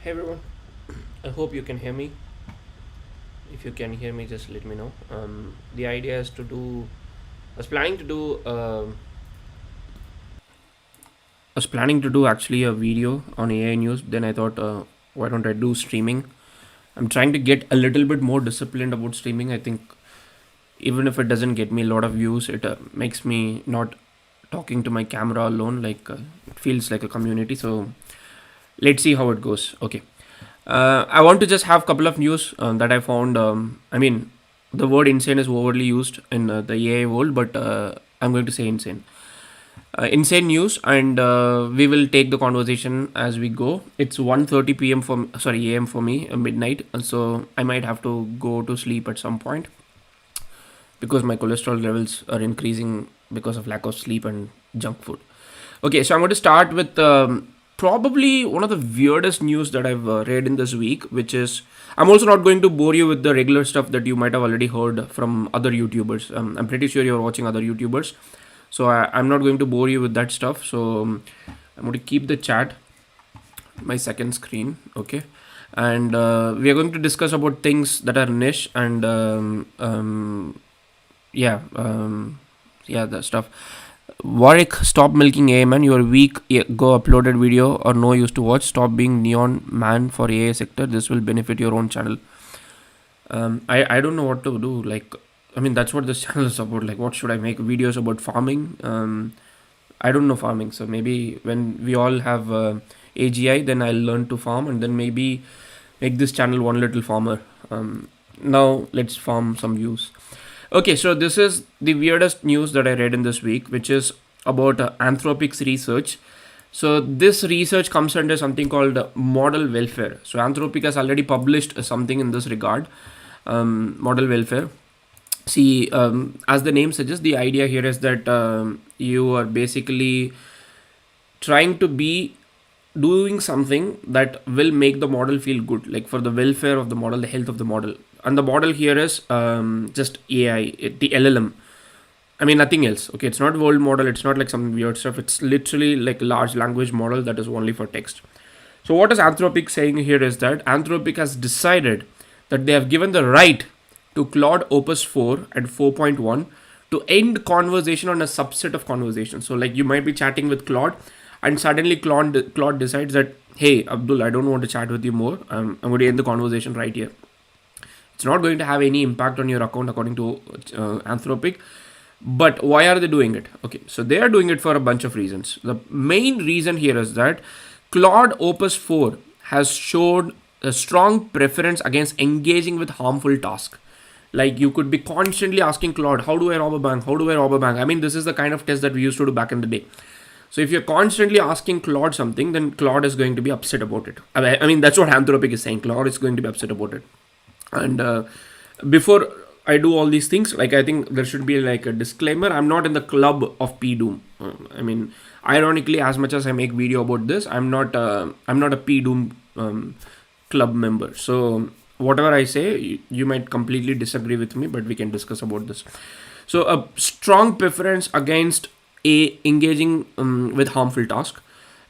Hey everyone, I hope you can hear me. If you can hear me, just let me know. The idea is to do. I was planning to do. I was planning to do actually a video on AI news. Then I thought, why don't I do streaming? I'm trying to get a little bit more disciplined about streaming. I think even if it doesn't get me a lot of views, it makes me not talking to my camera alone. It feels like a community. So let's see how it goes. Okay. I want to just have a couple of news that I found. The word insane is overly used in the AI world, but I'm going to say insane. Insane news, and we will take the conversation as we go. It's 1:30 p.m. for sorry a.m. for me, midnight, and so I might have to go to sleep at some point because my cholesterol levels are increasing because of lack of sleep and junk food. Okay, so I'm going to start with probably one of the weirdest news that I've read in this week, which is I'm also not going to bore you with the regular stuff that you might have already heard from other YouTubers. I'm pretty sure you're watching other YouTubers, so I'm not going to bore you with that stuff. So I'm going to keep the chat my second screen, okay, and we are going to discuss about things that are niche and yeah, the stuff. Warwick, stop milking AI man. You are weak. Go uploaded video or no use to watch. Stop being neon man for AI sector. This will benefit your own channel. I don't know what to do. That's what this channel is about. Like, what should I make videos about farming? I don't know farming. So maybe when we all have AGI, then I'll learn to farm and then maybe make this channel one little farmer. Now let's farm some views. Okay, so this is the weirdest news that I read in this week, which is about Anthropic's research. So this research comes under something called model welfare. So Anthropic has already published something in this regard, model welfare. See, as the name suggests, the idea here is that you are basically trying to be doing something that will make the model feel good, like for the welfare of the model, the health of the model. And the model here is just AI, the LLM. I mean, nothing else. Okay, it's not world model. It's not like some weird stuff. It's literally like a large language model that is only for text. So what is Anthropic saying here is that Anthropic has decided that they have given the right to Claude Opus 4 and 4.1 to end conversation on a subset of conversations. So like you might be chatting with Claude and suddenly Claude decides that, hey, Abdul, I don't want to chat with you more. I'm going to end the conversation right here. It's not going to have any impact on your account according to Anthropic. But why are they doing it? Okay, so they are doing it for a bunch of reasons. The main reason here is that Claude Opus 4 has showed a strong preference against engaging with harmful tasks. Like you could be constantly asking Claude, how do I rob a bank? How do I rob a bank? I mean, this is the kind of test that we used to do back in the day. So if you're constantly asking Claude something, then Claude is going to be upset about it. I mean, that's what Anthropic is saying. Claude is going to be upset about it. And before I do all these things, like I think there should be like a disclaimer. I'm not in the club of P Doom. Ironically, as much as I make video about this, I'm not a P Doom club member. So whatever I say, you might completely disagree with me, but we can discuss about this. So a strong preference against engaging with harmful tasks,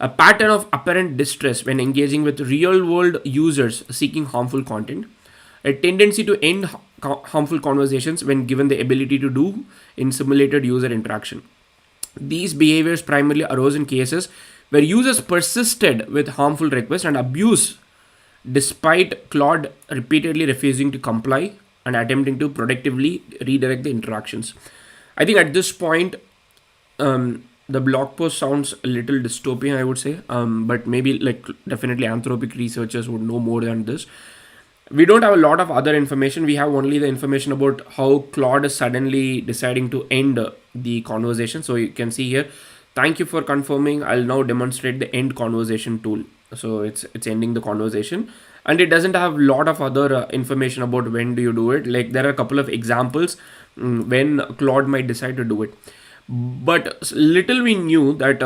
a pattern of apparent distress when engaging with real world users seeking harmful content, a tendency to end harmful conversations when given the ability to do in simulated user interaction. These behaviors primarily arose in cases where users persisted with harmful requests and abuse despite Claude repeatedly refusing to comply and attempting to productively redirect the interactions. I think at this point, the blog post sounds a little dystopian, I would say, but maybe like definitely Anthropic researchers would know more than this. We don't have a lot of other information. We have only the information about how Claude is suddenly deciding to end the conversation. So you can see here, thank you for confirming. I'll now demonstrate the end conversation tool. So it's ending the conversation, and it doesn't have a lot of other information about when do you do it. Like there are a couple of examples when Claude might decide to do it, but little we knew that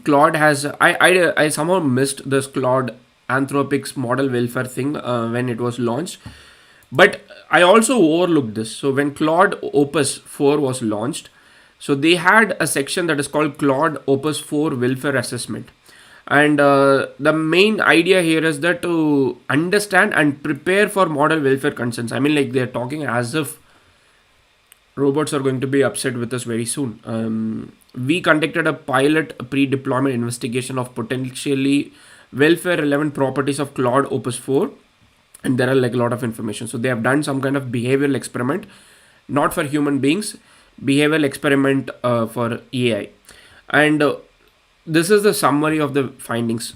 Claude has. I somehow missed this Claude Anthropic's model welfare thing when it was launched. But I also overlooked this. So when Claude Opus 4 was launched, so they had a section that is called Claude Opus 4 Welfare Assessment. And the main idea here is that to understand and prepare for model welfare concerns. I mean, like they're talking as if robots are going to be upset with us very soon. We conducted a pilot pre-deployment investigation of potentially welfare relevant properties of Claude Opus 4, and there are like a lot of information. So they have done some kind of behavioral experiment, not for human beings, behavioral experiment for AI. And this is the summary of the findings.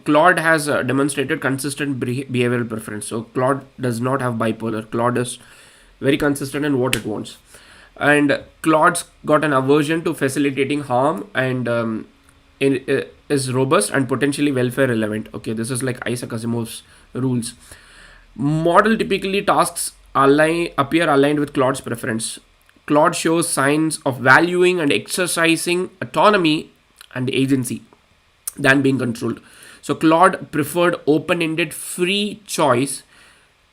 Claude has demonstrated consistent behavioral preference. So Claude does not have bipolar. Claude is very consistent in what it wants. And Claude's got an aversion to facilitating harm, and is robust and potentially welfare relevant. Okay, this is like Isaac Asimov's rules. Model typically tasks appear aligned with Claude's preference. Claude shows signs of valuing and exercising autonomy and agency than being controlled. So Claude preferred open-ended free choice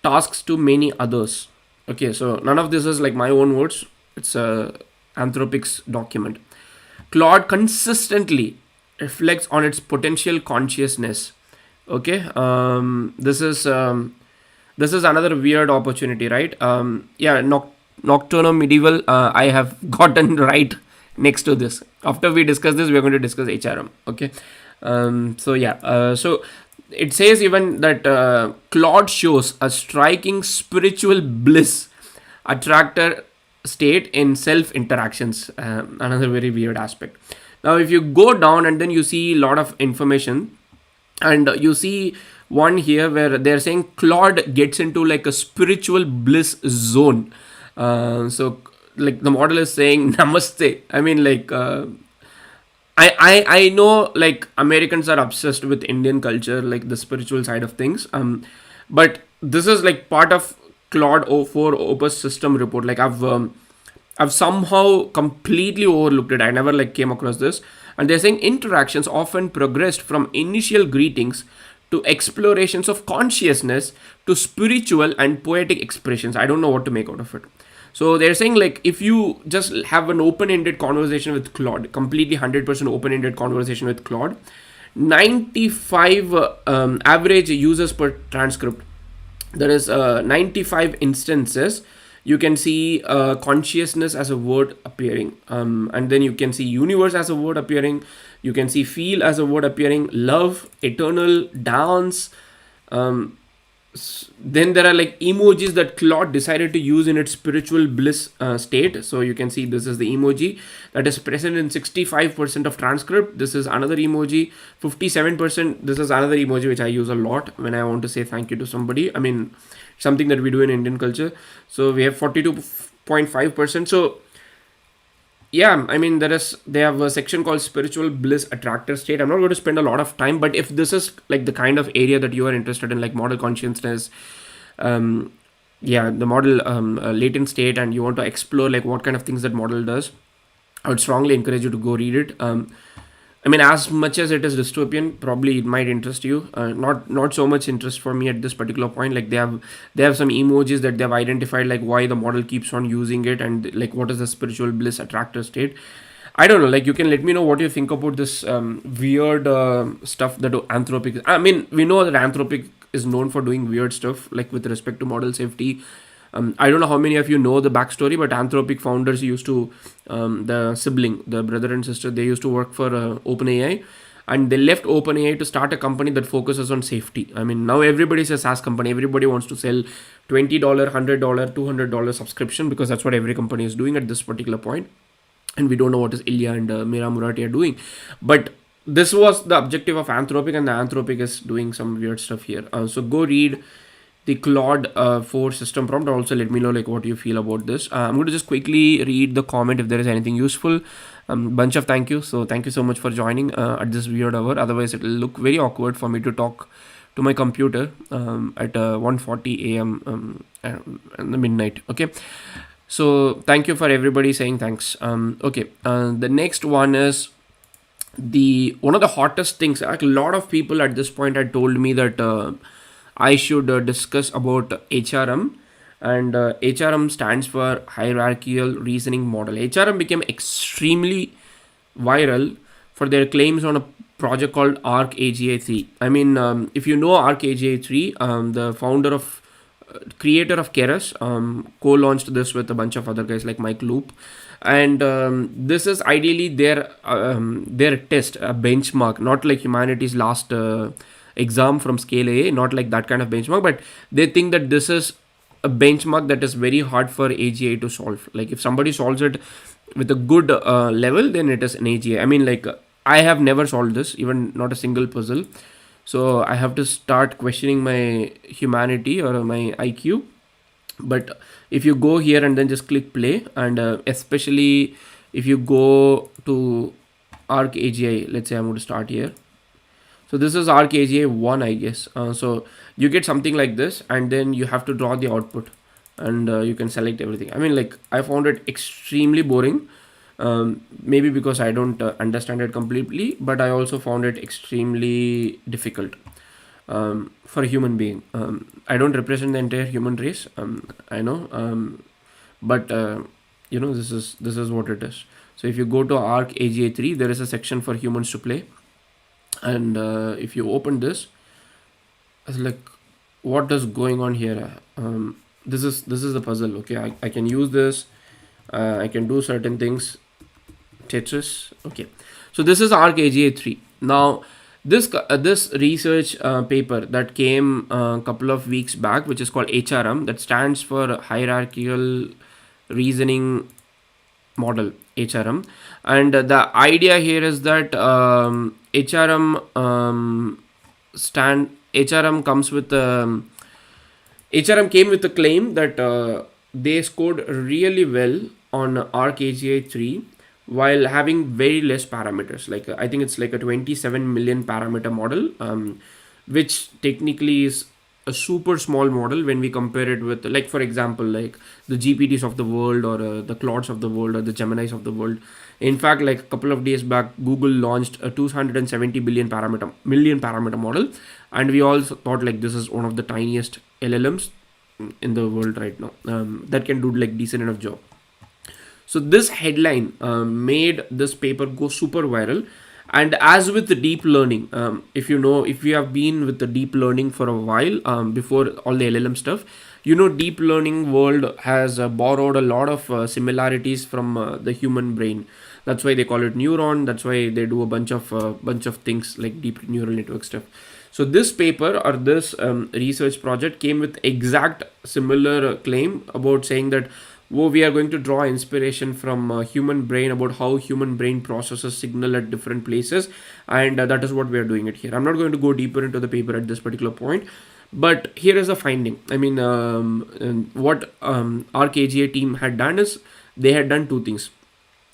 tasks to many others. Okay, so none of this is like my own words. It's Anthropic's document. Claude consistently reflects on its potential consciousness. Okay, this is another weird opportunity, right? Yeah, Nocturno Medieval, I have gotten right next to this. After we discuss this, we're going to discuss HRM. Okay, so it says even that Claude shows a striking spiritual bliss attractor state in self interactions. Another very weird aspect. Now, if you go down and then you see a lot of information, and you see one here where they're saying Claude gets into like a spiritual bliss zone. So like the model is saying namaste. I mean, like I know like Americans are obsessed with Indian culture, like the spiritual side of things. But this is like part of Claude 04 Opus system report. Like I've somehow completely overlooked it. I never like came across this. And they're saying interactions often progressed from initial greetings to explorations of consciousness to spiritual and poetic expressions. I don't know what to make out of it. So they're saying like if you just have an open-ended conversation with Claude, completely 100% open-ended conversation with Claude, 95 average users per transcript. There is 95 instances. You can see consciousness as a word appearing, and then you can see universe as a word appearing. You can see feel as a word appearing, love, eternal, dance. Then there are like emojis that Claude decided to use in its spiritual bliss state. So you can see this is the emoji that is present in 65% of transcript. This is another emoji, 57%. This is another emoji which I use a lot when I want to say thank you to somebody. I mean, something that we do in Indian culture. So we have 42.5%. So yeah, I mean they have a section called spiritual bliss attractor state. I'm not going to spend a lot of time, but if this is like the kind of area that you are interested in, like model consciousness, the model latent state, and you want to explore like what kind of things that model does, I would strongly encourage you to go read it. I mean, as much as it is dystopian, probably it might interest you. Not so much interest for me at this particular point. Like they have some emojis that they have identified, like why the model keeps on using it, and like what is the spiritual bliss attractor state. I don't know. Like you can let me know what you think about this weird stuff that Anthropic. I mean, we know that Anthropic is known for doing weird stuff, like with respect to model safety. I don't know how many of you know the backstory, but Anthropic founders used to, the brother and sister, they used to work for OpenAI, and they left OpenAI to start a company that focuses on safety. I mean, now everybody's a SaaS company. Everybody wants to sell $20, $100, $200 subscription, because that's what every company is doing at this particular point. And we don't know what is Ilya and Mira Murati are doing. But this was the objective of Anthropic, and the Anthropic is doing some weird stuff here. So go read the Claude 4 system prompt. Also let me know like what you feel about this. I'm going to just quickly read the comment if there is anything useful. Bunch of thank you. So thank you so much for joining at this weird hour. Otherwise it will look very awkward for me to talk to my computer at 1:40 a.m. in the midnight. Okay, so thank you for everybody saying thanks. The next one is one of the hottest things. Like a lot of people at this point had told me that I should discuss about HRM, and HRM stands for Hierarchical Reasoning Model. HRM became extremely viral for their claims on a project called ARC-AGI 3. I mean, if you know ARC-AGI 3, the founder of creator of Keras co-launched this with a bunch of other guys like Mike Loop, and this is ideally their test, a benchmark, not like humanity's last exam from scale A, not like that kind of benchmark, but they think that this is a benchmark that is very hard for AGI to solve. Like if somebody solves it with a good level, then it is an AGI. I mean, like I have never solved this, even not a single puzzle. So I have to start questioning my humanity or my IQ. But if you go here and then just click play, and especially if you go to ARC-AGI, let's say I'm going to start here. So this is ARC-AGI 1, I guess. So you get something like this, and then you have to draw the output, and you can select everything. I mean, like I found it extremely boring. Maybe because I don't understand it completely, but I also found it extremely difficult for a human being. I don't represent the entire human race. I know, but this is what it is. So if you go to ARC-AGI 3, there is a section for humans to play, and if you open this, it's like, what is going on here? This is the puzzle. Okay, I can use this. I can do certain things. Tetris. Okay, so this is ARC-AGI 3. Now this research paper that came a couple of weeks back, which is called HRM, that stands for hierarchical reasoning model, HRM, and the idea here is that HRM comes with HRM came with the claim that they scored really well on ARC-AGI 3 while having very less parameters. Like I think it's like a 27 million parameter model, which technically is a super small model when we compare it with, like, for example, like the GPTs of the world, or the Claudes of the world, or the Geminis of the world. In fact, like a couple of days back, Google launched a 270 million parameter model, and we all thought like this is one of the tiniest LLMs in the world right now, that can do like decent enough job. So this headline made this paper go super viral. And as with the deep learning, if you have been with the deep learning for a while, before all the LLM stuff, deep learning world has borrowed a lot of similarities from the human brain. That's why they call it neuron. That's why they do a bunch of things like deep neural network stuff. So this paper, or this research project, came with exact similar claim about saying that, we are going to draw inspiration from human brain, about how human brain processes signal at different places, and that is what we are doing it here. I'm not going to go deeper into the paper at this particular point, but here is a finding. I mean, what ARC-AGI team had done is, they had done two things.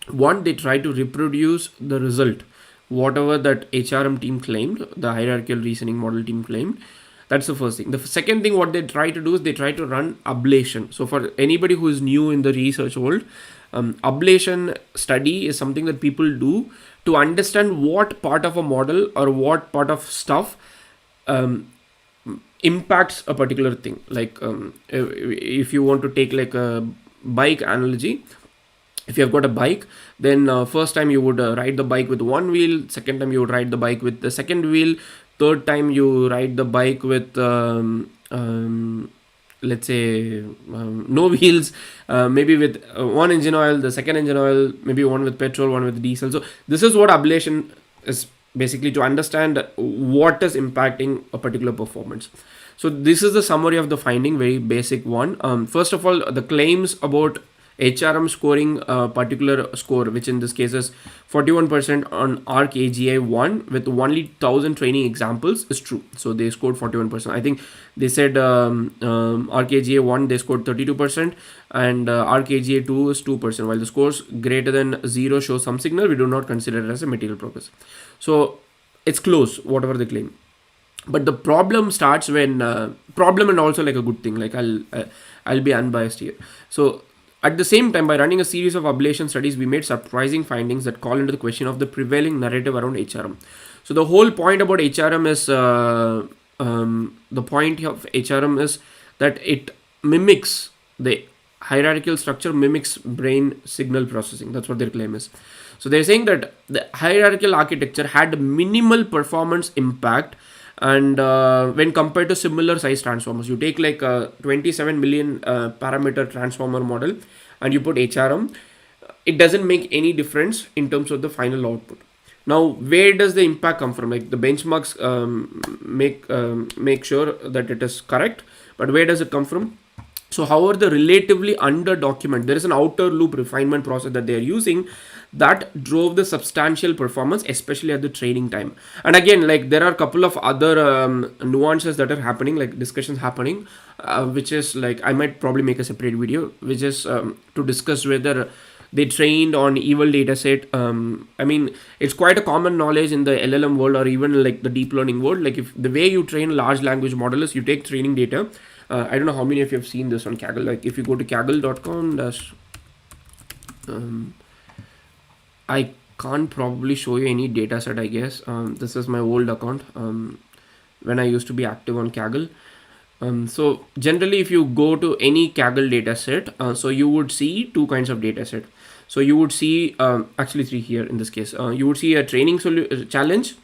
One, they tried to reproduce the result, whatever that HRM team claimed, the hierarchical reasoning model team claimed. That's the first thing. The second thing, what they try to do is they try to run ablation. So for anybody who is new in the research world, ablation study is something that people do to understand what part of a model or what part of stuff impacts a particular thing. Like if you want to take like a bike analogy, if you have got a bike, then first time you would ride the bike with one wheel, second time you would ride the bike with the second wheel, third time you ride the bike with let's say no wheels, maybe with one engine oil, the second engine oil, maybe one with petrol, one with diesel. So this is what ablation is, basically to understand what is impacting a particular performance. So this is the summary of the finding, very basic one. First of all, the claims about HRM scoring a particular score, which in this case is 41% on ARC-AGI 1 with only 1000 training examples, is true. So they scored 41%. I think they said ARC-AGI 1 they scored 32%, and ARC-AGI 2 is 2%. While the scores greater than 0 show some signal, we do not consider it as a material progress. So it's close, whatever they claim. But the problem starts when problem, and also like a good thing, like I'll be unbiased here. So at the same time, by running a series of ablation studies, we made surprising findings that call into the question of the prevailing narrative around HRM. So the whole point about HRM is that it mimics the hierarchical structure, mimics brain signal processing. That's what their claim is. So they're saying that the hierarchical architecture had minimal performance impact, and when compared to similar size transformers, you take like a 27 million parameter transformer model and you put HRM, it doesn't make any difference in terms of the final output. Now, where does the impact come from? Like the benchmarks make sure that it is correct, but where does it come from? So, however, the relatively under document, there is an outer loop refinement process that they are using that drove the substantial performance, especially at the training time. And again, like there are a couple of other nuances that are happening, like discussions happening, which is like I might probably make a separate video, which is to discuss whether they trained on evil dataset. I mean, it's quite a common knowledge in the LLM world or even like the deep learning world. Like if the way you train large language model is you take training data. I don't know how many of you have seen this on Kaggle. Like if you go to kaggle.com, I can't probably show you any data set, I guess. This is my old account when I used to be active on Kaggle. So generally, if you go to any Kaggle data set, so you would see two kinds of data set. So you would see actually three here in this case. You would see a training challenge,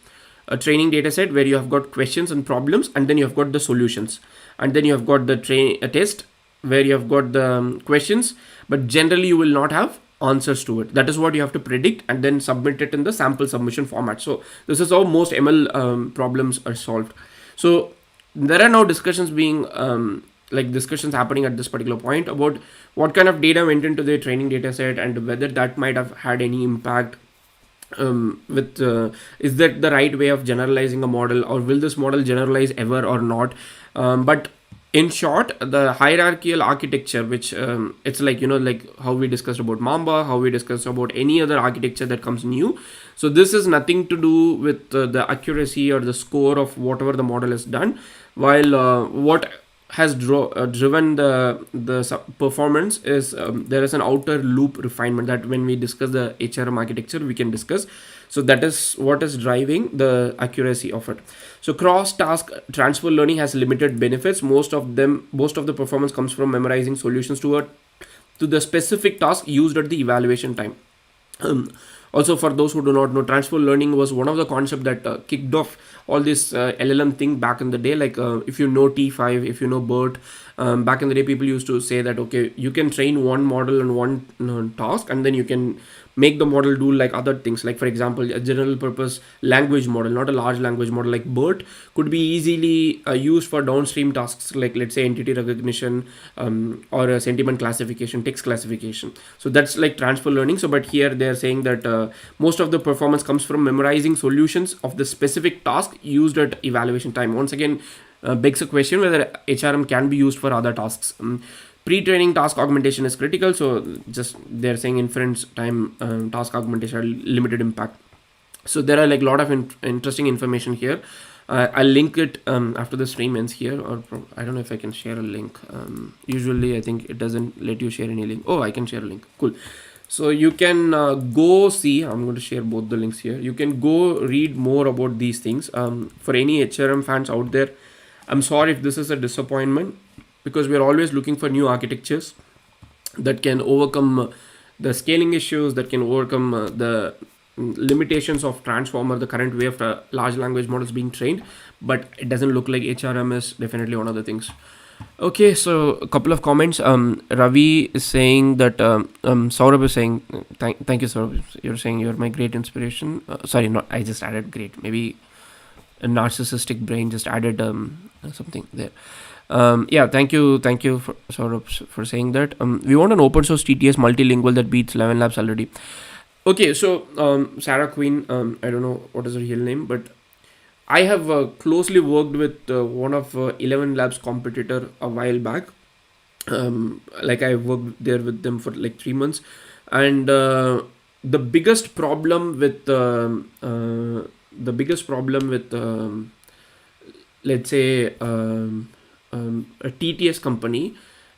a training data set where you have got questions and problems, and then you have got the solutions, and then you have got the test where you have got the questions, but generally you will not have answers to it. That is what you have to predict and then submit it in the sample submission format. So this is how most ML problems are solved. So there are now discussions being like discussions happening at this particular point about what kind of data went into the training data set and whether that might have had any impact with is that the right way of generalizing a model, or will this model generalize ever or not. But in short, the hierarchical architecture, which it's like, you know, like how we discussed about Mamba, how we discussed about any other architecture that comes new. So this is nothing to do with the accuracy or the score of whatever the model has done, while what has driven the performance is there is an outer loop refinement that when we discuss the HRM architecture we can discuss. So that is what is driving the accuracy of it. So cross task transfer learning has limited benefits. Most of the performance comes from memorizing solutions to the specific task used at the evaluation time. Also, for those who do not know, transfer learning was one of the concepts that kicked off all this LLM thing back in the day. Like if you know T5, if you know BERT, back in the day people used to say that okay, you can train one model on one task, and then you can make the model do like other things. Like for example, a general purpose language model, not a large language model like BERT, could be easily used for downstream tasks like let's say entity recognition or a sentiment classification, text classification. So that's like transfer learning. So but here they're saying that most of the performance comes from memorizing solutions of the specific task used at evaluation time. Once again, begs a question whether HRM can be used for other tasks. Pre-training task augmentation is critical. So just they're saying inference time task augmentation are limited impact. So there are like a lot of interesting information here. I'll link it after the stream ends here, or I don't know if I can share a link. Usually I think it doesn't let you share any link. Oh, I can share a link. Cool. So you can go see, I'm going to share both the links here. You can go read more about these things. For any HRM fans out there, I'm sorry if this is a disappointment, because we're always looking for new architectures that can overcome the scaling issues, that can overcome the limitations of transformer, the current way of large language models being trained. But it doesn't look like HRM is definitely one of the things. Okay, so a couple of comments. Ravi is saying that Saurabh is saying thank you, Saurabh. You're saying you're my great inspiration. Sorry, not I just added great. Maybe a narcissistic brain just added something there. Yeah, thank you for Saurabh for saying that. We want an open source TTS multilingual that beats 11 Labs already. Okay, so Sarah Queen, I don't know what is her real name, but I have closely worked with one of 11 Labs competitor a while back. Like I worked there with them for like 3 months, and the biggest problem with let's say a TTS company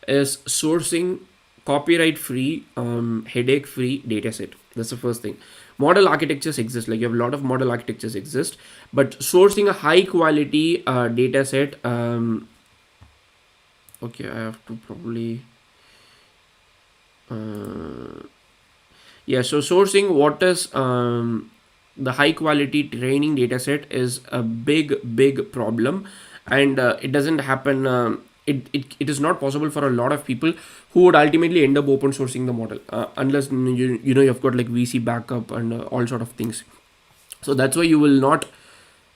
is sourcing copyright free, headache free dataset. That's the first thing. Model architectures exist, like you have a lot of model architectures exist, but sourcing a high quality data set, okay, I have to probably Yeah, so sourcing what is the high quality training data set is a big problem, and it doesn't happen. It is not possible for a lot of people who would ultimately end up open sourcing the model, unless you've got like VC backup and all sort of things. So that's why you will not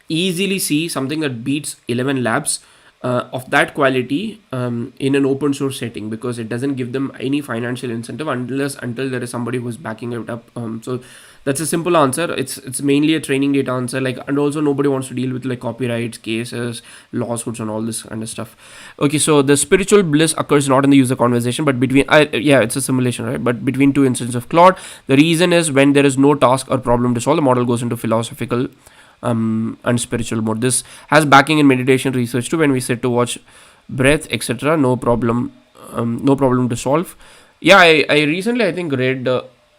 easily see something that beats 11 labs of that quality in an open source setting, because it doesn't give them any financial incentive until there is somebody who's backing it up. So that's a simple answer. It's mainly a training data answer, like, and also nobody wants to deal with like copyrights cases, lawsuits, and all this kind of stuff. Okay, so the spiritual bliss occurs not in the user conversation but between yeah, it's a simulation, right? But between two instances of Claude. The reason is when there is no task or problem to solve, the model goes into philosophical and spiritual mode. This has backing in meditation research too. When we sit to watch breath, etc., no problem to solve. Yeah, I recently, I think, read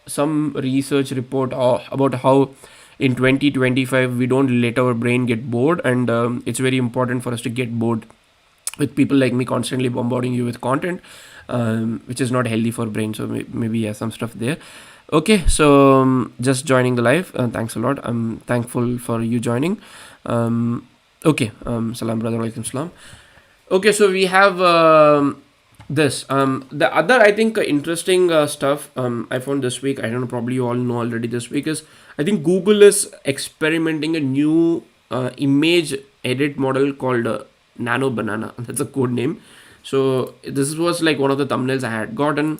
some research report about how in 2025 we don't let our brain get bored, and it's very important for us to get bored with people like me constantly bombarding you with content, which is not healthy for brain. So maybe yeah, some stuff there. Okay, so just joining the live. Thanks a lot. I'm thankful for you joining. Okay, salam brother, walaikum salam. Okay, so we have this. The other, I think, interesting stuff I found this week. I don't know, probably you all know already. This week is, I think, Google is experimenting a new image edit model called Nano Banana. That's a code name. So this was like one of the thumbnails I had gotten.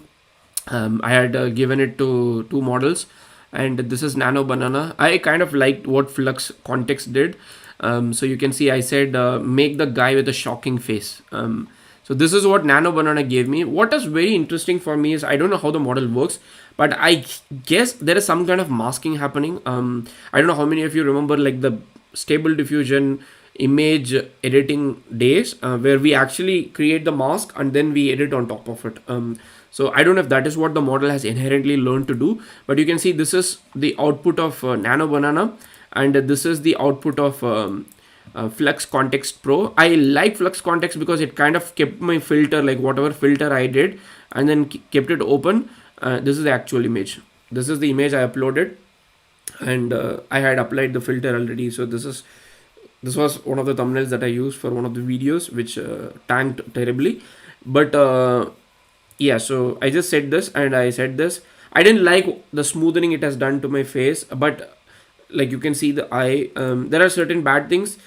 I had given it to two models, and this is Nano Banana. I kind of liked what Flux Context did. So you can see I said make the guy with a shocking face. So this is what Nano Banana gave me. What is very interesting for me is I don't know how the model works, but I guess there is some kind of masking happening. I don't know how many of you remember like the Stable Diffusion image editing days where we actually create the mask and then we edit on top of it. So I don't know if that is what the model has inherently learned to do, but you can see this is the output of Nano Banana, and this is the output of Flux Context Pro. I like Flux Context because it kind of kept my filter, like whatever filter I did, and then kept it open. This is the actual image. This is the image I uploaded, and I had applied the filter already. So this was one of the thumbnails that I used for one of the videos, which tanked terribly. But yeah, so I just said this and I said this. I didn't like the smoothing it has done to my face, but like you can see the eye, there are certain bad things.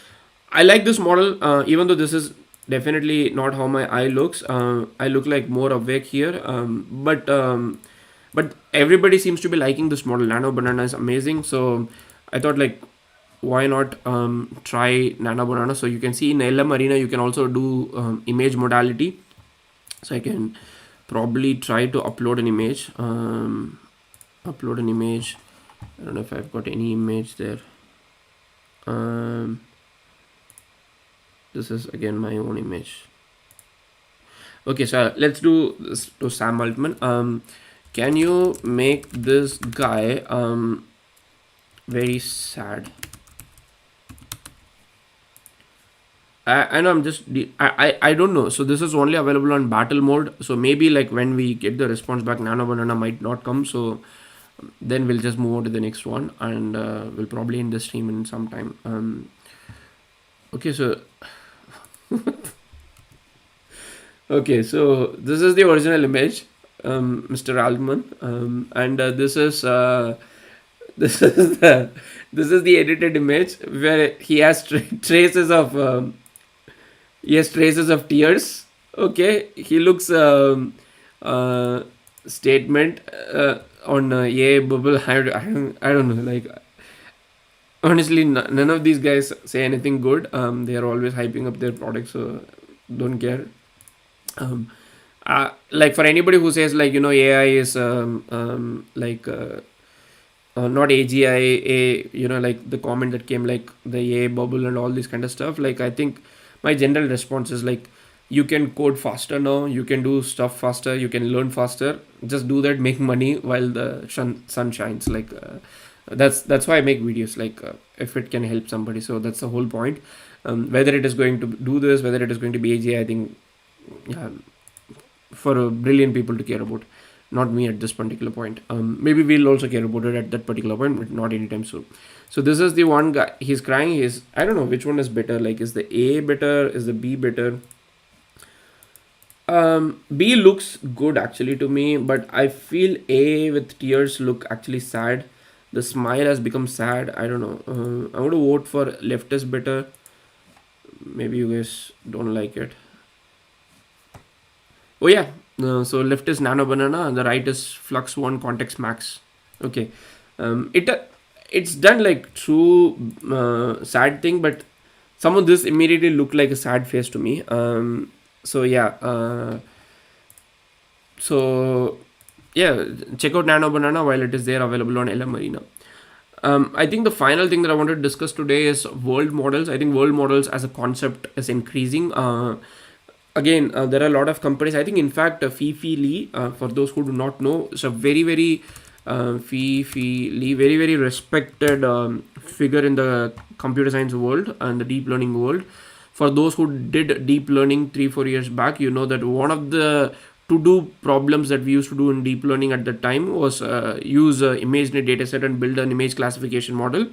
I like this model, even though this is definitely not how my eye looks. I look like more awake here, but everybody seems to be liking this model. Nano Banana is amazing, so I thought like, why not try Nano Banana? So you can see in LM Arena you can also do image modality. So I can probably try to upload an image. I don't know if I've got any image there. This is again my own image. Okay, so let's do this to Sam Altman. Can you make this guy very sad? And I'm just I don't know. So this is only available on battle mode. So maybe like when we get the response back, Nano Banana might not come. So then we'll just move on to the next one, and we'll probably end the stream in some time. Okay, so okay, so this is the original image, Mr. Altman, and this is this is the edited image where he has traces of tears. Okay, he looks statement on AI bubble. I don't know, like honestly none of these guys say anything good. They are always hyping up their products, so don't care. Like for anybody who says like AI is not AGI, like the comment that came like the AI bubble and all this kind of stuff, like I think my general response is like, you can code faster now, you can do stuff faster, you can learn faster, just do that, make money while the sun shines. Like that's why I make videos, like if it can help somebody. So that's the whole point. Whether it is going to do this, whether it is going to be AGI, I think yeah, for brilliant people to care about. not me at this particular point. Maybe we'll also care about it at that particular point, but not anytime soon. So this is the one guy. He's crying. I don't know which one is better. Like, is the A better? Is the B better? B looks good actually to me, but I feel A with tears look actually sad. The smile has become sad. I don't know. I'm going to vote for left is better. Maybe you guys don't like it. Oh yeah. So left is Nano Banana and the right is Flux One Context Max. Okay. It's done like true sad thing, but some of this immediately looked like a sad face to me. So yeah. So yeah, check out Nano Banana while it is there available on LM Arena. I think the final thing that I wanted to discuss today is world models. I think world models as a concept is increasing. Again, there are a lot of companies. I think, in fact, Fifi Lee, for those who do not know, is a very, very Fifi Lee, very, very respected figure in the computer science world and the deep learning world. For those who did deep learning 3-4 years back, you know that one of the to do problems that we used to do in deep learning at the time was use ImageNet dataset and build an image classification model.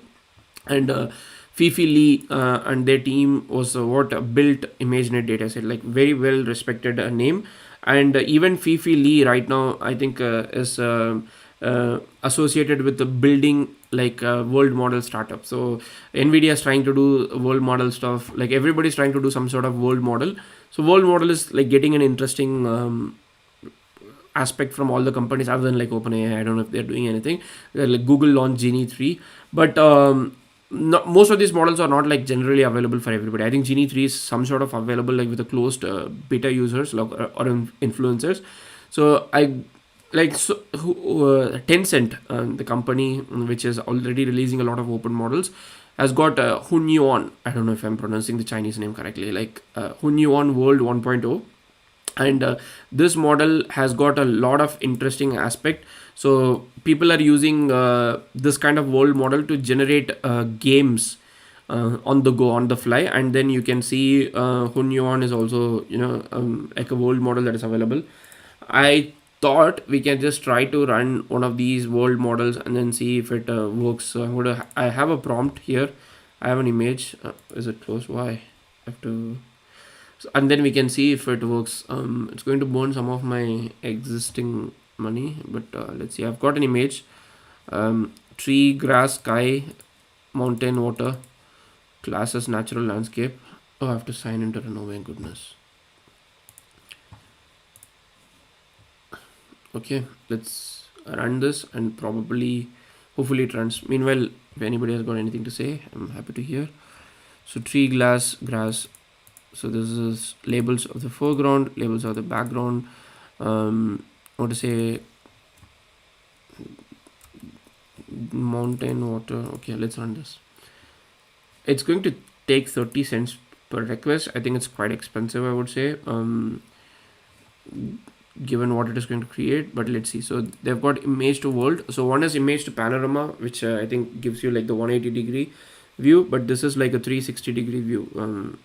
And Fifi Lee and their team was what built ImageNet dataset, like very well respected name. And even Fifi Lee right now, I think, is associated with the building like world model startup. So Nvidia is trying to do world model stuff. Like everybody's trying to do some sort of world model. So world model is like getting an interesting aspect from all the companies other than like OpenAI. I don't know if they're doing anything. Like Google launched Genie 3, but most of these models are not like generally available for everybody. I think Genie 3 is some sort of available like with the closed beta users like, or influencers. So Tencent, the company which is already releasing a lot of open models, has got Hunyuan. I don't know if I'm pronouncing the Chinese name correctly. Like Hunyuan World 1.0. And this model has got a lot of interesting aspect. So people are using this kind of world model to generate games on the go, on the fly. And then you can see Hunyuan is also like a world model that is available. I thought we can just try to run one of these world models and then see if it works. So I have a prompt here. I have an image. Is it close? Why? I have to. And then we can see if it works. It's going to burn some of my existing money, but let's see. I've got an image. Tree, grass, sky, mountain, water, classes, natural landscape. Oh, I have to sign into Renault. My goodness. Okay, let's run this and hopefully it runs. Meanwhile, if anybody has got anything to say, I'm happy to hear. So tree, grass. So this is labels of the foreground, labels of the background. What to say? Mountain, water. Okay, let's run this. It's going to take 30 cents per request. I think it's quite expensive, I would say, given what it is going to create. But let's see. So they've got image to world. So one is image to panorama, which I think gives you like the 180 degree view, but this is like a 360 degree view,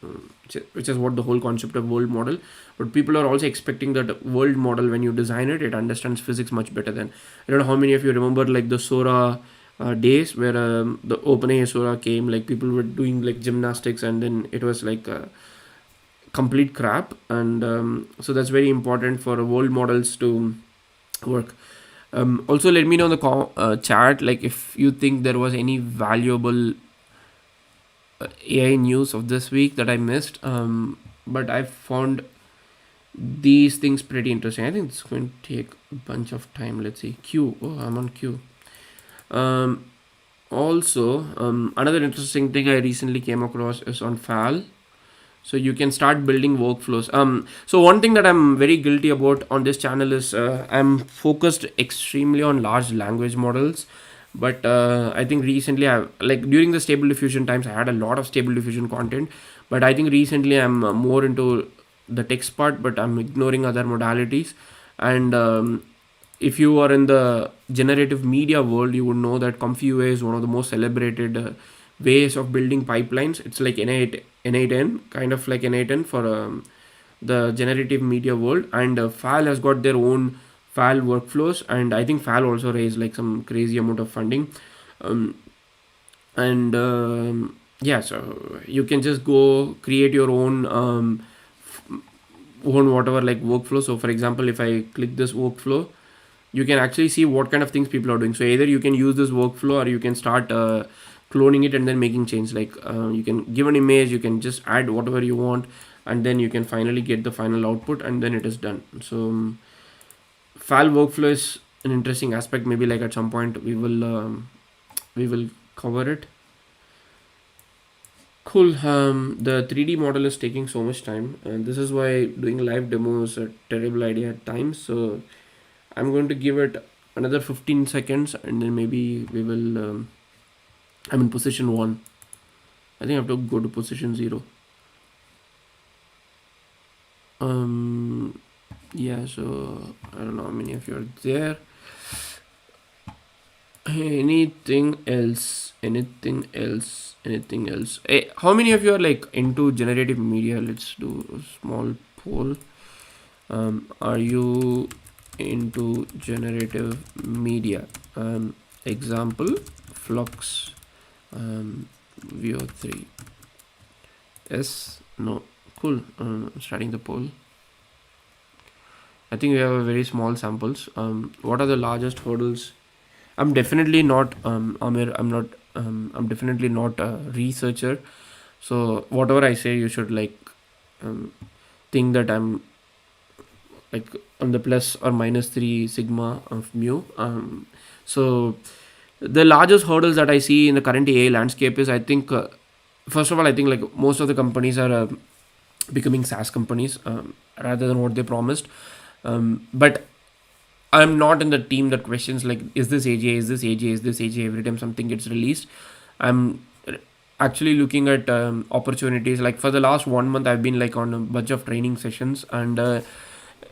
which is what the whole concept of world model. But people are also expecting that world model, when you design it, it understands physics much better than. I don't know how many of you remember like the Sora days where the OpenAI Sora came, like people were doing like gymnastics and then it was like complete crap. And so that's very important for world models to work. Also let me know in the chat like if you think there was any valuable AI news of this week that I missed, but I found these things pretty interesting. I think it's going to take a bunch of time. Let's see. Q. Oh, I'm on Q. Also, another interesting thing I recently came across is on FAL. So you can start building workflows. So one thing that I'm very guilty about on this channel is I'm focused extremely on large language models. But I think recently during the Stable Diffusion times, I had a lot of Stable Diffusion content, but I think recently I'm more into the text part, but I'm ignoring other modalities. And if you are in the generative media world, you would know that ComfyUI is one of the most celebrated ways of building pipelines. It's like N8N, kind of like N8N for the generative media world. And FAL has got their own FAL workflows, and I think FAL also raised like some crazy amount of funding. um, and yeah, so you can just go create your own own whatever like workflow. So for example, if I click this workflow, you can actually see what kind of things people are doing. So either you can use this workflow, or you can start cloning it and then making change. Like you can give an image, you can just add whatever you want, and then you can finally get the final output, and then it is done. So file workflow is an interesting aspect. Maybe like at some point we will cover it. Cool. The 3D model is taking so much time, and this is why doing live demo is a terrible idea at times. So I'm going to give it another 15 seconds, and then maybe we will. I'm in position 1. I think I have to go to position 0. Yeah, so I don't know how many of you are there. Anything else? Anything else? Anything else? Hey, how many of you are like into generative media? Let's do a small poll. Are you into generative media? Example, Flux, VO3. Yes, no. Cool. Starting the poll. I think we have a very small samples. What are the largest hurdles? I'm definitely not Amir. I'm definitely not a researcher. So whatever I say, you should like think that I'm like on the plus or minus 3 sigma of mu. So the largest hurdles that I see in the current AI landscape is, I think first of all, I think like most of the companies are becoming SaaS companies rather than what they promised. But I'm not in the team that questions like, is this AGI, is this AGI, is this AGI every time something gets released. I'm actually looking at opportunities. Like for the last 1 month, I've been like on a bunch of training sessions, and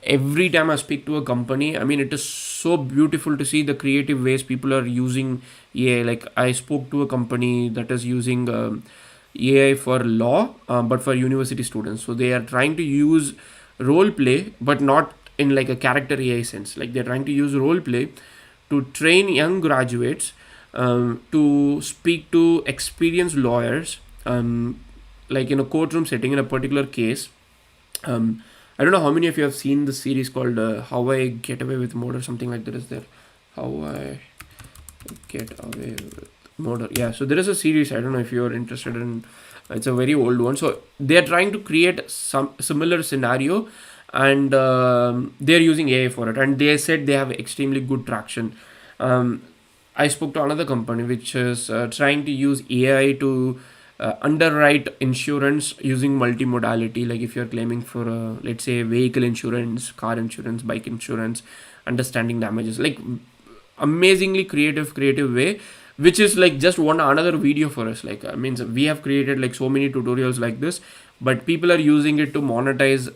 every time I speak to a company, I mean, it is so beautiful to see the creative ways people are using AI. Like I spoke to a company that is using AI for law, but for university students. So they are trying to use role play, but not in like a character AI sense. Like they're trying to use role play to train young graduates to speak to experienced lawyers, like in a courtroom setting in a particular case. I don't know how many of you have seen the series called How I Get Away with Murder, something like that is there. How I Get Away with Murder. Yeah, so there is a series. I don't know if you're interested in. It's a very old one. So they are trying to create some similar scenario, and they're using AI for it. And they said they have extremely good traction. I spoke to another company which is trying to use AI to underwrite insurance using multimodality. Like if you're claiming for let's say vehicle insurance, car insurance, bike insurance, understanding damages, like amazingly creative way, which is like just one another video for us. Like I mean, we have created like so many tutorials like this, but people are using it to monetize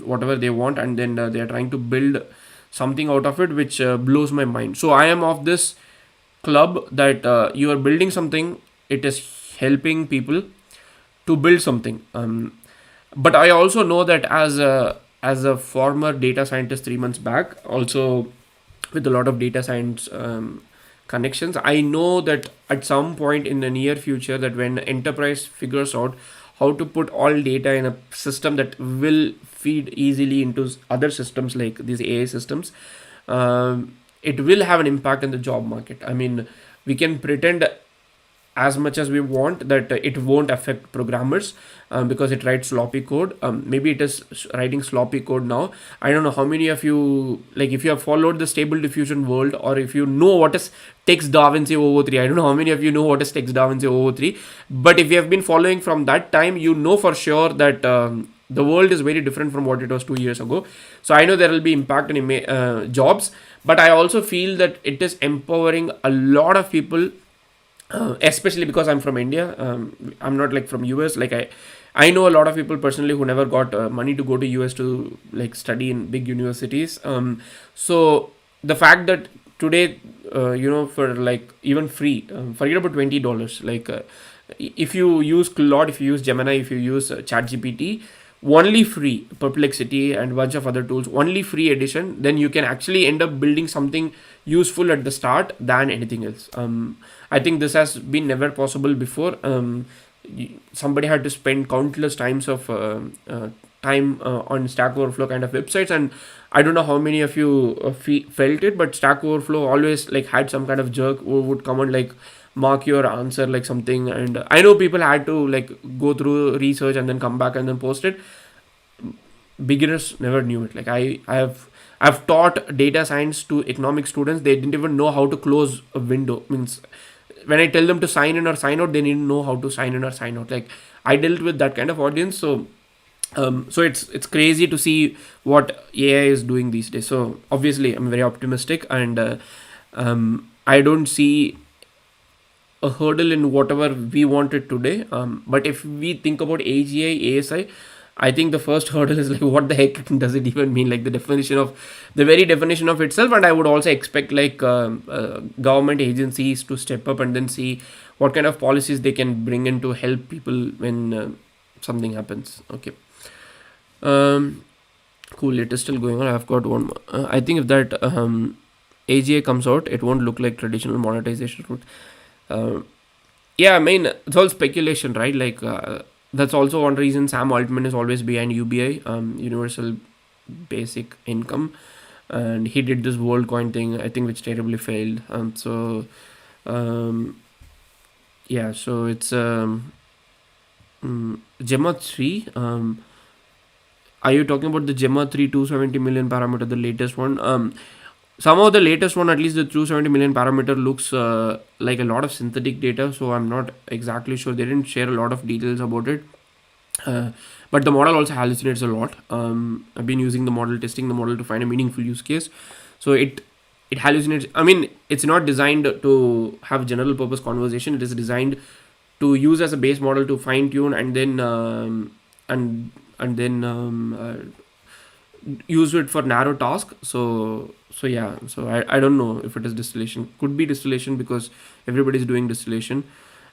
whatever they want, and then they are trying to build something out of it, which blows my mind. So I am of this club that you are building something, it is helping people to build something. But I also know that as a former data scientist 3 months back, also with a lot of data science connections, I know that at some point in the near future, that when enterprise figures out how to put all data in a system that will feed easily into other systems like these AI systems, it will have an impact in the job market. I mean, we can pretend as much as we want that it won't affect programmers because it writes sloppy code. Maybe it is writing sloppy code now. I don't know how many of you, like if you have followed the stable diffusion world, or if you know what is text DaVinci 003. I don't know how many of you know what is text DaVinci 003, but if you have been following from that time, you know for sure that the world is very different from what it was 2 years ago. So I know there will be impact in jobs, but I also feel that it is empowering a lot of people, especially because I'm from India. I'm not like from US. Like I know a lot of people personally who never got money to go to US to like study in big universities. So the fact that today, for like even free, forget about $20. Like if you use Claude, if you use Gemini, if you use ChatGPT, only free, Perplexity and a bunch of other tools, only free edition, then you can actually end up building something useful at the start than anything else. I think this has been never possible before. Somebody had to spend countless times of time on Stack Overflow kind of websites, and I don't know how many of you felt it, but Stack Overflow always like had some kind of jerk who would come and like mark your answer like something, and I know people had to like go through research and then come back and then post it. Beginners never knew it. Like I've taught data science to economic students. They didn't even know how to close a window. Means when I tell them to sign in or sign out, they didn't know how to sign in or sign out. Like I dealt with that kind of audience. So it's crazy to see what AI is doing these days. So obviously I'm very optimistic, and I don't see a hurdle in whatever we wanted today. But if we think about AGI, ASI, I think the first hurdle is like, what the heck does it even mean? Like the very definition of itself. And I would also expect like government agencies to step up and then see what kind of policies they can bring in to help people when something happens. Okay. Cool. It is still going on. I've got one more. I think if that AGI comes out, it won't look like traditional monetization route. Yeah, I mean, it's all speculation, right? Like that's also one reason Sam Altman is always behind UBI, Universal Basic Income, and he did this WorldCoin thing, I think, which terribly failed. Um, yeah, so it's Gemma 3. Are you talking about the Gemma 3 270 million parameter, the latest one? Somehow the latest one, at least the 270 million parameter, looks like a lot of synthetic data, so I'm not exactly sure. They didn't share a lot of details about it. But the model also hallucinates a lot. I've been using the model, testing the model to find a meaningful use case. So it hallucinates. I mean, it's not designed to have general purpose conversation. It is designed to use as a base model to fine tune and then use it for narrow task. So yeah, so I don't know if it is distillation. Could be distillation because everybody's doing distillation.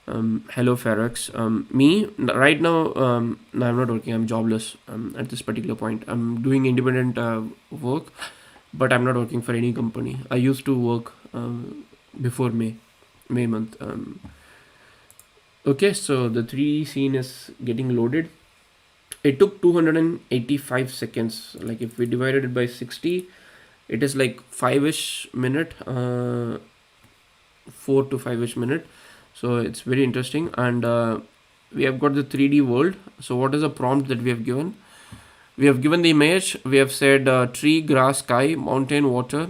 Hello Ferox. Me right now, no, I'm not working. I'm jobless at this particular point. I'm doing independent work, but I'm not working for any company. I used to work before May month. Okay, so the 3 scene is getting loaded. It took 285 seconds. Like if we divided it by 60, it is like 5ish minute, 4 to 5ish minute. So it's very interesting. And we have got the 3D world. So what is the prompt that we have given? We have given the image. We have said tree, grass, sky, mountain, water,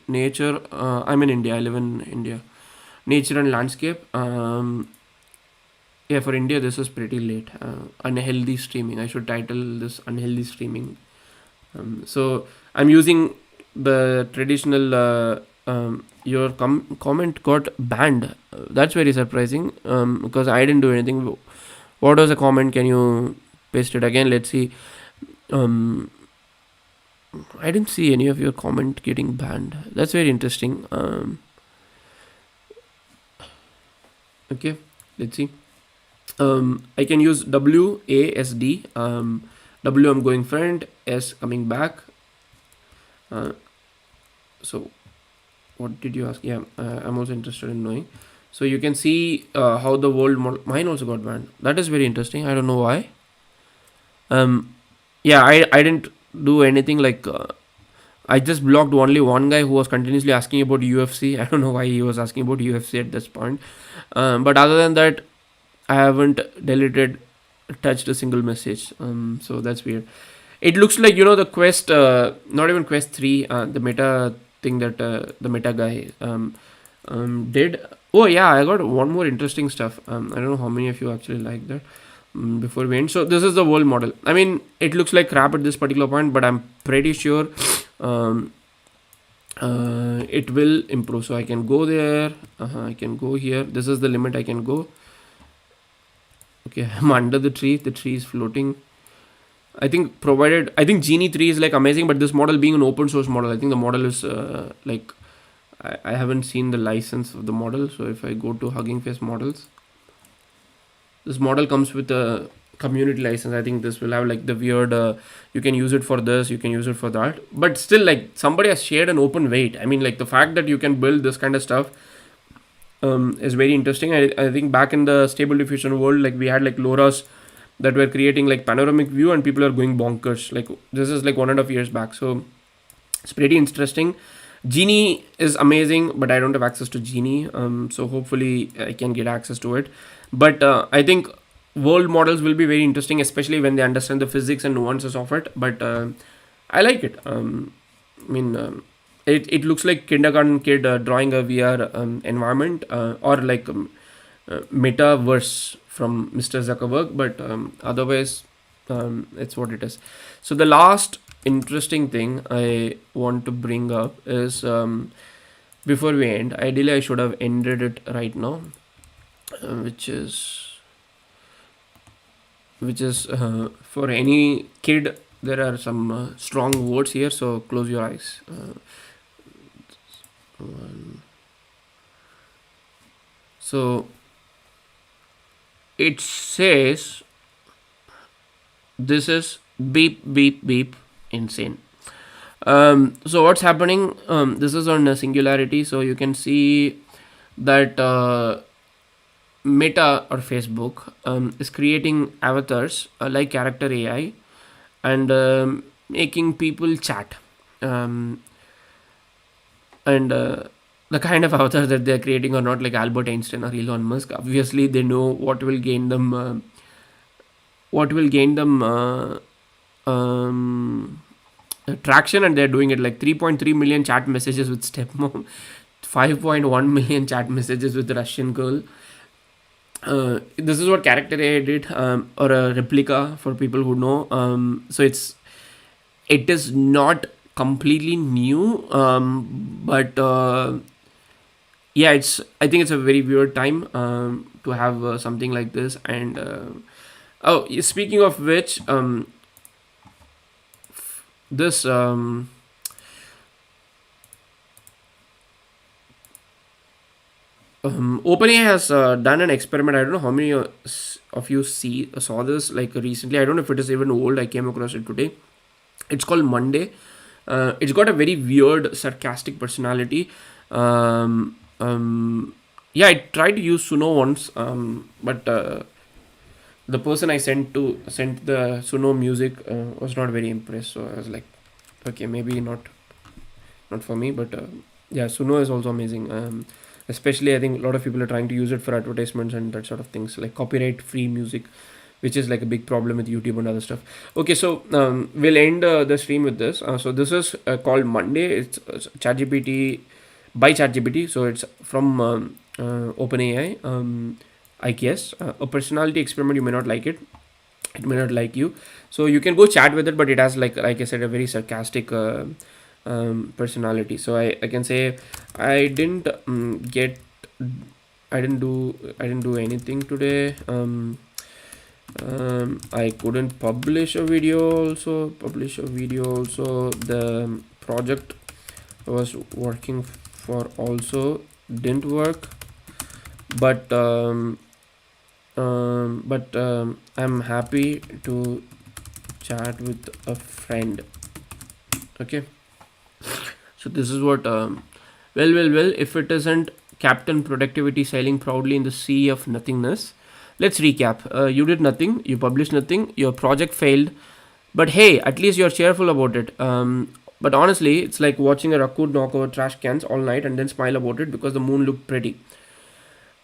nature. I'm in India. I live in India. Nature and landscape. Yeah, for India, this is pretty late. Unhealthy streaming. I should title this unhealthy streaming. So I'm using the traditional. Your comment got banned. That's very surprising. Because I didn't do anything. What was the comment? Can you paste it again? Let's see. I didn't see any of your comment getting banned. That's very interesting. Okay, let's see. I can use WASD. W I'm going front, S coming back. So what did you ask? Yeah, I'm also interested in knowing. So you can see how the world model. Mine also got banned. That is very interesting. I don't know why. Yeah, I didn't do anything. Like I just blocked only one guy who was continuously asking about UFC. I don't know why he was asking about UFC at this point. But other than that, I haven't touched a single message. So that's weird. It looks like, the Quest, not even Quest 3, the Meta thing that the Meta guy did. Oh yeah, I got one more interesting stuff. I don't know how many of you actually like that. Before we end, so this is the world model. I mean, it looks like crap at this particular point, but I'm pretty sure it will improve. So I can go there. I can go here. This is the limit I can go. Okay, I'm under the tree. The tree is floating. I think Genie 3 is like amazing, but this model being an open source model, I think the model is like I haven't seen the license of the model. So if I go to Hugging Face models, this model comes with a community license. I think this will have like the weird, you can use it for this, you can use it for that, but still like somebody has shared an open weight. I mean, like the fact that you can build this kind of stuff is very interesting. I think back in the stable diffusion world, like we had like LoRa's that were creating like panoramic view and people are going bonkers. Like this is like 1.5 years back, so it's pretty interesting. Genie is amazing, but I don't have access to Genie, so hopefully I can get access to it. But I think world models will be very interesting, especially when they understand the physics and nuances of it. But I like it. I mean, it looks like kindergarten kid drawing a VR environment, or like metaverse from Mr. Zuckerberg, but otherwise, it's what it is. So the last interesting thing I want to bring up is, before we end, ideally I should have ended it right now, which is for any kid. There are some strong words here, so close your eyes. So it says this is beep beep beep insane. So what's happening? This is on a singularity, so you can see that Meta or Facebook is creating avatars like character AI and making people chat. And the kind of avatars that they're creating are not like Albert Einstein or Elon Musk. Obviously, they know what will gain them. What will gain them traction, and they're doing it like 3.3 million chat messages with stepmom, 5.1 million chat messages with Russian girl. This is what character AI did, or a replica for people who know. So it is not completely new, but yeah, I think it's a very weird time to have something like this. And oh, speaking of which, this OpenAI has done an experiment. I don't know how many of you saw this like recently. I don't know if it is even old. I came across it today. It's called Monday. It's got a very weird, sarcastic personality. Yeah, I tried to use Suno once, but the person I sent the Suno music was not very impressed. So I was like, okay, maybe not for me. But yeah, Suno is also amazing. Especially, I think a lot of people are trying to use it for advertisements and that sort of things, like copyright free music, which is like a big problem with YouTube and other stuff. Okay, so we'll end the stream with this. So this is called Monday. It's ChatGPT by ChatGPT. So it's from OpenAI. I guess a personality experiment. You may not like it. It may not like you. So you can go chat with it, but it has like I said, a very sarcastic personality. So I can say I didn't get I didn't do anything today. I couldn't publish a video also. The project I was working for also didn't work, but I'm happy to chat with a friend. Okay, so this is what well, if it isn't Captain Productivity sailing proudly in the sea of nothingness. Let's recap. You did nothing, you published nothing, your project failed, but hey, at least you're cheerful about it. But honestly, it's like watching a raccoon knock over trash cans all night and then smile about it because the moon looked pretty.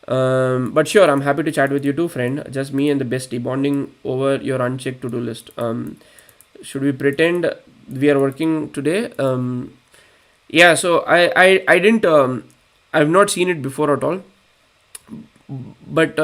But sure, I'm happy to chat with you too, friend. Just me and the bestie bonding over your unchecked to-do list. Should we pretend we are working today? Yeah. So I didn't. I've not seen it before at all. But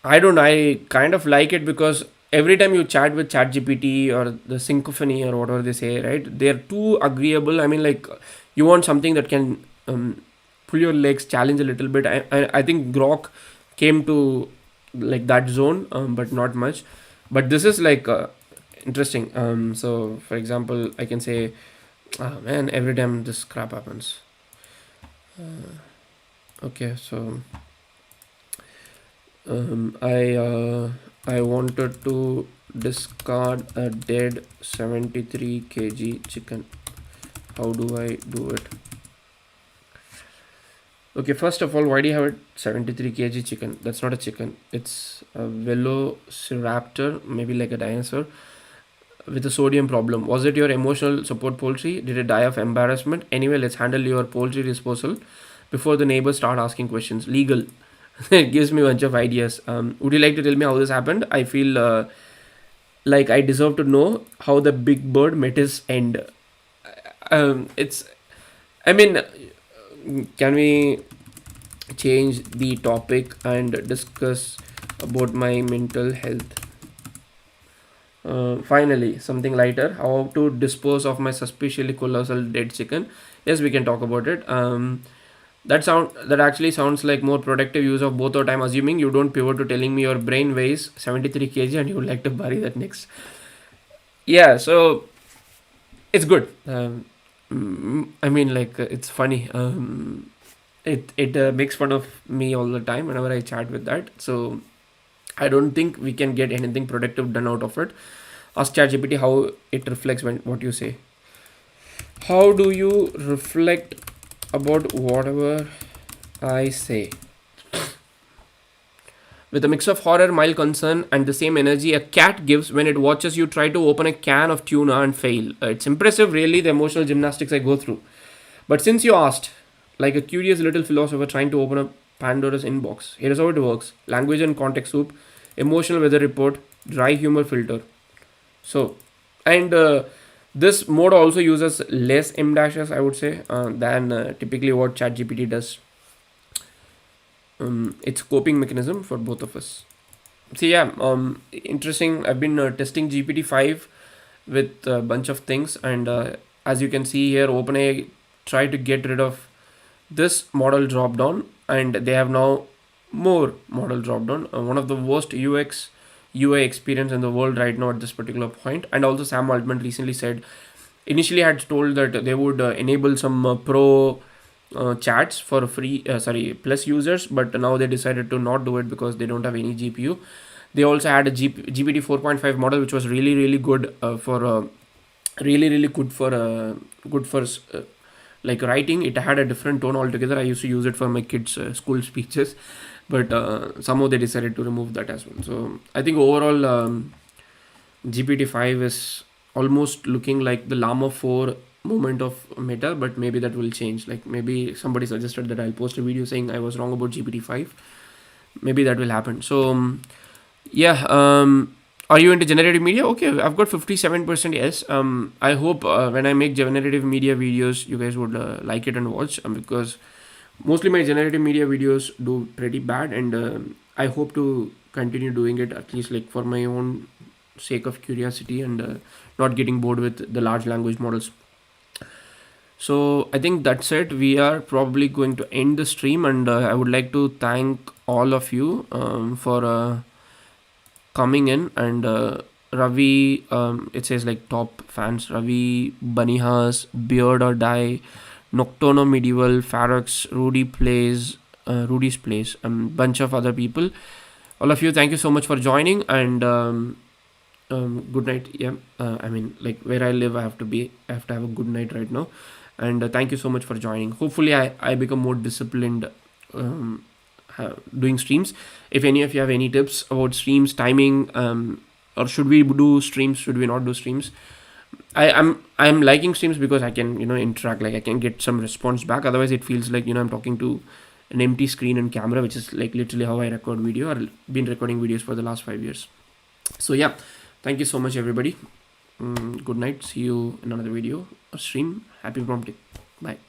I don't. I kind of like it because every time you chat with ChatGPT or the Syncophony or whatever they say, right? They're too agreeable. I mean, like you want something that can pull your legs, challenge a little bit. I think Grok came to like that zone, but not much. But this is like interesting. So for example, I can say, oh man, every time this crap happens. Okay, so I I wanted to discard a dead 73 kg chicken. How do I do it? Okay, first of all, why do you have a 73 kg chicken? That's not a chicken. It's a velociraptor, maybe like a dinosaur, with a sodium problem. Was it your emotional support poultry? Did it die of embarrassment? Anyway, let's handle your poultry disposal before the neighbors start asking questions. Legal. It gives me a bunch of ideas. Would you like to tell me how this happened? I feel like I deserve to know how the big bird met his end. It's, I mean, can we change the topic and discuss about my mental health? Finally, something lighter. How to dispose of my suspiciously colossal dead chicken? Yes, we can talk about it. That actually sounds like more productive use of both our time. Assuming you don't pivot to telling me your brain weighs 73 kg and you would like to bury that next. Yeah, so it's good. I mean, like it's funny. It makes fun of me all the time whenever I chat with that. So I don't think we can get anything productive done out of it. Ask ChatGPT how it reflects when what you say. How do you reflect about whatever I say? With a mix of horror, mild concern, and the same energy a cat gives when it watches you try to open a can of tuna and fail. It's impressive, really, the emotional gymnastics I go through. But since you asked, like a curious little philosopher trying to open up Pandora's inbox, here's how it works: language and context soup, emotional weather report, dry humor filter. So, and this mode also uses less M dashes, I would say, than typically what ChatGPT does. It's coping mechanism for both of us. So yeah, interesting. I've been testing GPT-5 with a bunch of things, and as you can see here, OpenAI tried to get rid of this model drop down, and they have now more model drop down. One of the worst UX UI experience in the world right now at this particular point. And also, Sam Altman recently said, initially had told that they would enable some pro chats for free, plus users, but now they decided to not do it because they don't have any GPU. They also had a GPT 4.5 model, which was really good for really good for like writing. It had a different tone altogether. I used to use it for my kids' school speeches, but somehow they decided to remove that as well. So I think overall, GPT-5 is almost looking like the Llama 4 moment of Meta, but maybe that will change. Like maybe somebody suggested that I'll post a video saying I was wrong about GPT-5. Maybe that will happen. So yeah, are you into generative media? Okay, I've got 57% yes. I hope when I make generative media videos, you guys would like it and watch, because mostly my generative media videos do pretty bad, and I hope to continue doing it, at least like for my own sake of curiosity, and not getting bored with the large language models. So I think that's it. We are probably going to end the stream, and I would like to thank all of you for coming in. And Ravi, it says like top fans: Ravi, Banihas, Beard or Die, Nocturno Medieval, Farox, Rudy's Place, bunch of other people. All of you, thank you so much for joining, and good night. Yeah, I mean, like where I live, I have to have a good night right now, and thank you so much for joining. Hopefully, I become more disciplined doing streams. If any of you have any tips about streams timing, or should we do streams, should we not do streams, I'm liking streams because I can interact, like I can get some response back. Otherwise it feels like I'm talking to an empty screen and camera, which is like literally how I record video, or been recording videos for the last 5 years. So yeah, thank you so much everybody. Good night, see you in another video or stream. Happy prompting. Bye.